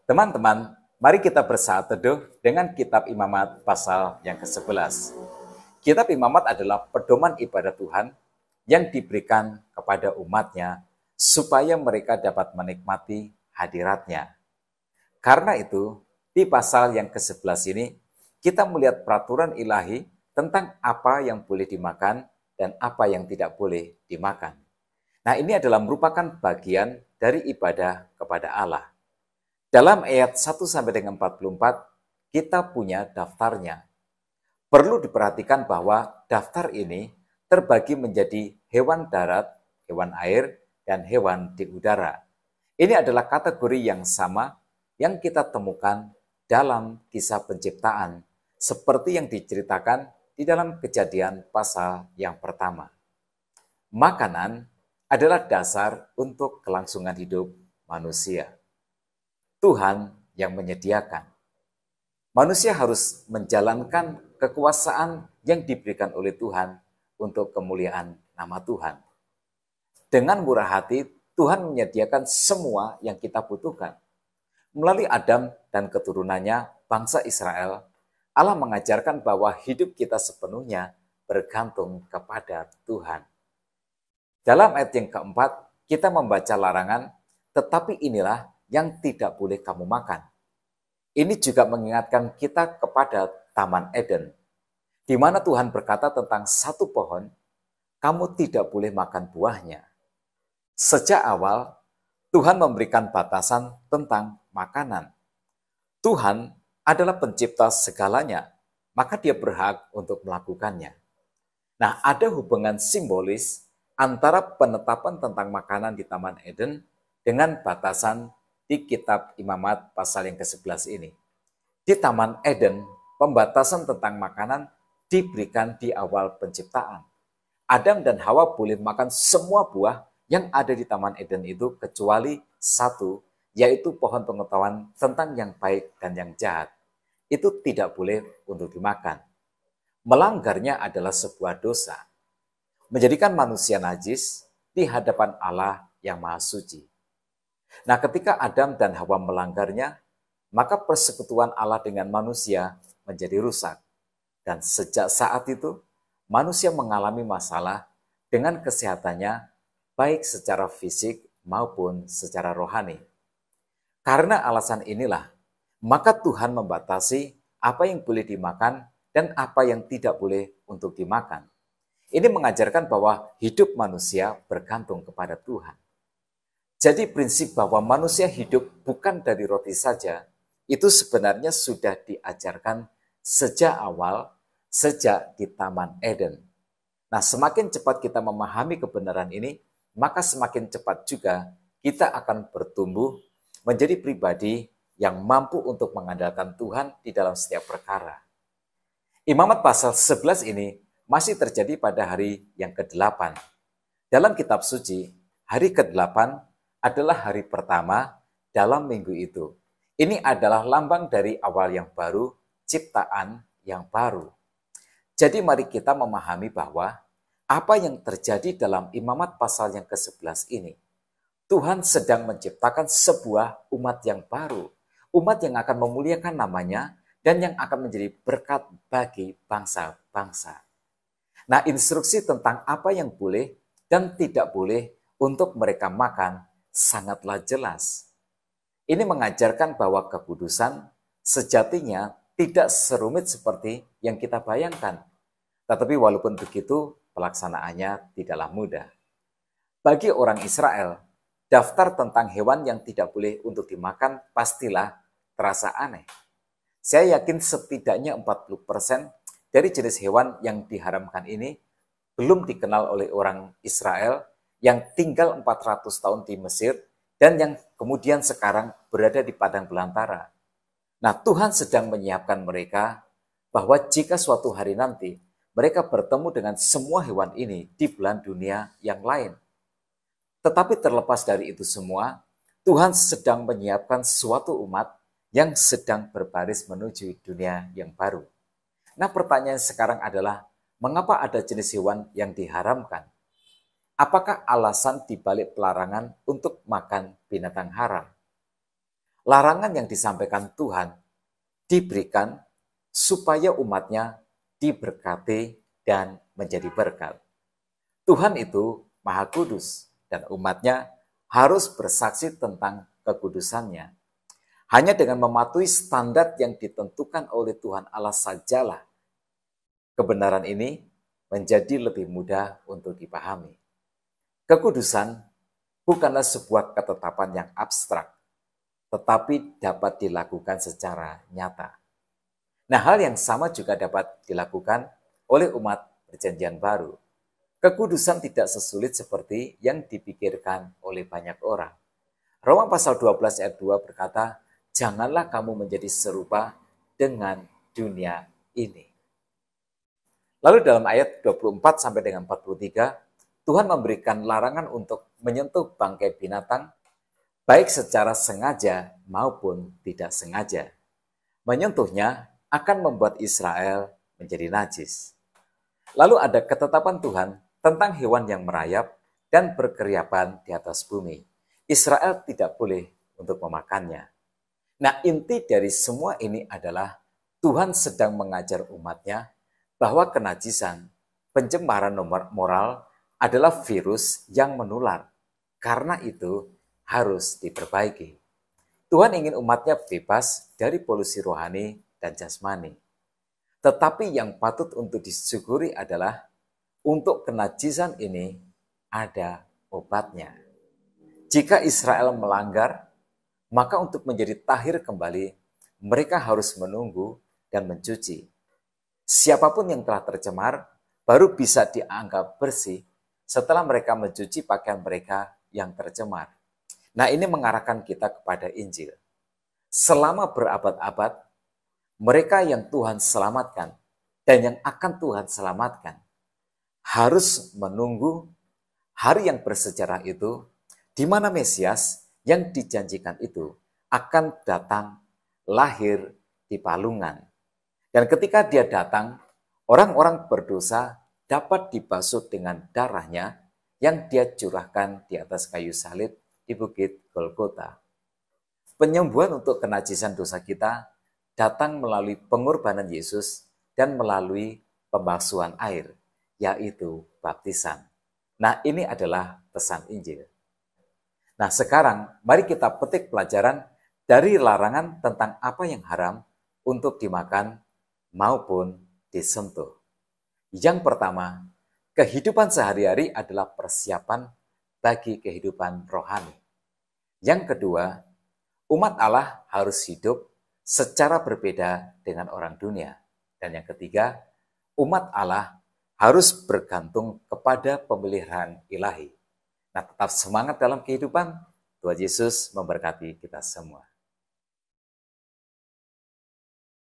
Teman-teman, mari kita bersaat teduh dengan Kitab Imamat pasal yang ke-11. Kitab Imamat adalah pedoman ibadah Tuhan yang diberikan kepada umatnya supaya mereka dapat menikmati hadiratnya. Karena itu, di pasal yang ke-11 ini, kita melihat peraturan ilahi tentang apa yang boleh dimakan dan apa yang tidak boleh dimakan. Nah, ini adalah merupakan bagian dari ibadah kepada Allah. Dalam ayat 1 sampai dengan 44, kita punya daftarnya. Perlu diperhatikan bahwa daftar ini terbagi menjadi hewan darat, hewan air, dan hewan di udara. Ini adalah kategori yang sama yang kita temukan dalam kisah penciptaan, seperti yang diceritakan di dalam Kejadian pasal yang pertama. Makanan adalah dasar untuk kelangsungan hidup manusia. Tuhan yang menyediakan. Manusia harus menjalankan kekuasaan yang diberikan oleh Tuhan untuk kemuliaan nama Tuhan. Dengan murah hati, Tuhan menyediakan semua yang kita butuhkan. Melalui Adam dan keturunannya, bangsa Israel, Allah mengajarkan bahwa hidup kita sepenuhnya bergantung kepada Tuhan. Dalam ayat yang keempat, kita membaca larangan, tetapi inilah yang tidak boleh kamu makan. Ini juga mengingatkan kita kepada Taman Eden, di mana Tuhan berkata tentang satu pohon, kamu tidak boleh makan buahnya. Sejak awal, Tuhan memberikan batasan tentang makanan. Tuhan adalah pencipta segalanya, maka dia berhak untuk melakukannya. Nah, ada hubungan simbolis antara penetapan tentang makanan di Taman Eden dengan batasan di Kitab Imamat pasal yang ke-11 ini. Di Taman Eden, pembatasan tentang makanan diberikan di awal penciptaan. Adam dan Hawa boleh makan semua buah yang ada di Taman Eden itu kecuali satu, yaitu pohon pengetahuan tentang yang baik dan yang jahat. Itu tidak boleh untuk dimakan. Melanggarnya adalah sebuah dosa. Menjadikan manusia najis di hadapan Allah yang Maha Suci. Nah, ketika Adam dan Hawa melanggarnya, maka persekutuan Allah dengan manusia menjadi rusak. Dan sejak saat itu, manusia mengalami masalah dengan kesehatannya, baik secara fisik maupun secara rohani. Karena alasan inilah, maka Tuhan membatasi apa yang boleh dimakan dan apa yang tidak boleh untuk dimakan. Ini mengajarkan bahwa hidup manusia bergantung kepada Tuhan. Jadi prinsip bahwa manusia hidup bukan dari roti saja, itu sebenarnya sudah diajarkan sejak awal, sejak di Taman Eden. Nah, semakin cepat kita memahami kebenaran ini, maka semakin cepat juga kita akan bertumbuh menjadi pribadi yang mampu untuk mengandalkan Tuhan di dalam setiap perkara. Imamat pasal 11 ini masih terjadi pada hari yang ke-8. Dalam kitab suci, hari ke-8 adalah hari pertama dalam minggu itu. Ini adalah lambang dari awal yang baru, ciptaan yang baru. Jadi mari kita memahami bahwa apa yang terjadi dalam Imamat pasal yang ke-11 ini, Tuhan sedang menciptakan sebuah umat yang baru, umat yang akan memuliakan namanya dan yang akan menjadi berkat bagi bangsa-bangsa. Nah, instruksi tentang apa yang boleh dan tidak boleh untuk mereka makan sangatlah jelas. Ini mengajarkan bahwa kekudusan sejatinya tidak serumit seperti yang kita bayangkan. Tetapi walaupun begitu, pelaksanaannya tidaklah mudah. Bagi orang Israel, daftar tentang hewan yang tidak boleh untuk dimakan pastilah terasa aneh. Saya yakin setidaknya 40% dari jenis hewan yang diharamkan ini belum dikenal oleh orang Israel yang tinggal 400 tahun di Mesir dan yang kemudian sekarang berada di padang belantara. Nah, Tuhan sedang menyiapkan mereka bahwa jika suatu hari nanti mereka bertemu dengan semua hewan ini di belahan dunia yang lain. Tetapi terlepas dari itu semua, Tuhan sedang menyiapkan suatu umat yang sedang berbaris menuju dunia yang baru. Nah, pertanyaan sekarang adalah, mengapa ada jenis hewan yang diharamkan? Apakah alasan dibalik pelarangan untuk makan binatang haram? larangan yang disampaikan Tuhan diberikan supaya umatnya diberkati dan menjadi berkat. Tuhan itu Maha Kudus dan umatnya harus bersaksi tentang kekudusannya. Hanya dengan mematuhi standar yang ditentukan oleh Tuhan Allah sajalah kebenaran ini menjadi lebih mudah untuk dipahami. Kekudusan bukanlah sebuah ketetapan yang abstrak, tetapi dapat dilakukan secara nyata. Nah, hal yang sama juga dapat dilakukan oleh umat Perjanjian Baru. Kekudusan tidak sesulit seperti yang dipikirkan oleh banyak orang. Roma pasal 12 ayat 2 berkata, janganlah kamu menjadi serupa dengan dunia ini. Lalu dalam ayat 24 sampai dengan 43, Tuhan memberikan larangan untuk menyentuh bangkai binatang, baik secara sengaja maupun tidak sengaja. Menyentuhnya akan membuat Israel menjadi najis. Lalu ada ketetapan Tuhan tentang hewan yang merayap dan berkeriapan di atas bumi. Israel tidak boleh untuk memakannya. Nah, inti dari semua ini adalah Tuhan sedang mengajar umatnya bahwa kenajisan, pencemaran moral adalah virus yang menular. Karena itu harus diperbaiki. Tuhan ingin umatnya bebas dari polusi rohani dan jasmani. Tetapi yang patut untuk disyukuri adalah untuk kenajisan ini ada obatnya. Jika Israel melanggar, maka untuk menjadi tahir kembali, mereka harus menunggu dan mencuci. Siapapun yang telah tercemar baru bisa dianggap bersih setelah mereka mencuci pakaian mereka yang tercemar. Nah, ini mengarahkan kita kepada Injil. Selama berabad-abad, mereka yang Tuhan selamatkan dan yang akan Tuhan selamatkan harus menunggu hari yang bersejarah itu, di mana Mesias yang dijanjikan itu akan datang lahir di palungan. Dan ketika dia datang, orang-orang berdosa dapat dibasuh dengan darahnya yang dia curahkan di atas kayu salib di Bukit Golgota. Penyembuhan untuk kenajisan dosa kita datang melalui pengorbanan Yesus dan melalui pembasuhan air, yaitu baptisan. Nah, ini adalah pesan Injil. Nah, sekarang mari kita petik pelajaran dari larangan tentang apa yang haram untuk dimakan maupun disentuh. Yang pertama, kehidupan sehari-hari adalah persiapan bagi kehidupan rohani. Yang kedua, umat Allah harus hidup secara berbeda dengan orang dunia. Dan yang ketiga, umat Allah harus bergantung kepada pemeliharaan ilahi. Nah, tetap semangat dalam kehidupan. Tuhan Yesus memberkati kita semua.